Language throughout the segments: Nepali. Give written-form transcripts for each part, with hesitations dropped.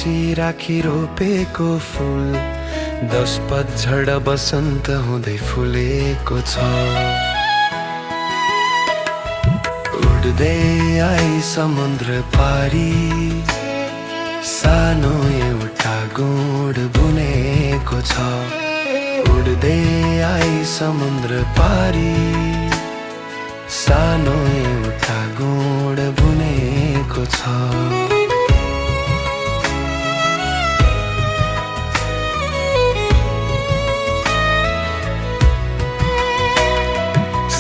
साक्षी राखी रोपेको फूल 10 पतझड बसन्त हुँदै फुलेको छ। उड्दै आई समुद्र पारी सानो एउटा गुड बुनेको छ। उड्दै आई समुद्र पारी सानो एउटा गुड बुनेको छ।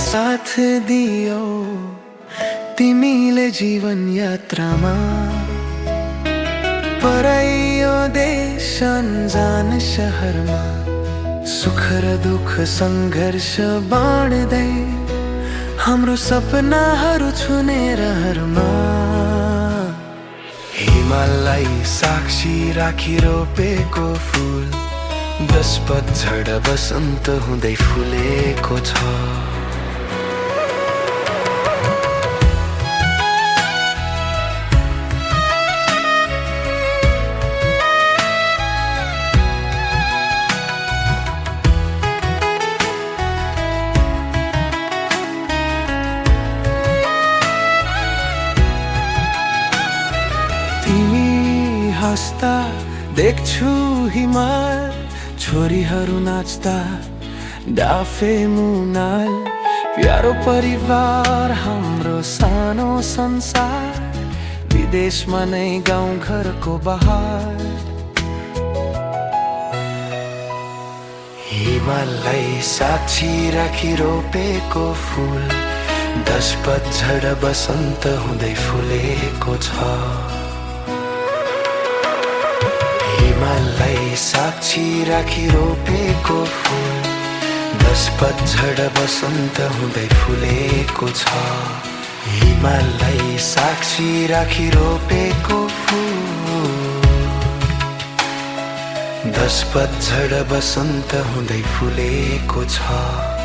साथ दियो तिमीले जीवन यात्रामा, पराइयो देश अनजान शहरमा, सुख र दुःख सङ्घर्ष बाँड्दै हाम्रो सपनाहरू छुने रहरमा। हिमाललाई साक्षी राखी रोपेको फूल 10 पतझड बसन्त हुँदै फुलेको छ। तिमी हस्ता देख्छु हिमाल, छोरीहरू नाच्दा डाफे मुनाल, प्यारो परिवार हाम्रो सानो संसार, विदेशमा नै गाउँ घरको बहार। हिमाललाई साक्षी राखी रोपेको फूल 10 पतझड बसन्त हुँदै फुलेको छ। हिमाललाई साक्षी राखी रोपेको फूल 10 पतझड बसन्त हुँदै फुलेको छ। हिमाललाई साक्षी राखी रोपेको फूल 10 पतझड बसन्त हुँदै फुलेको छ।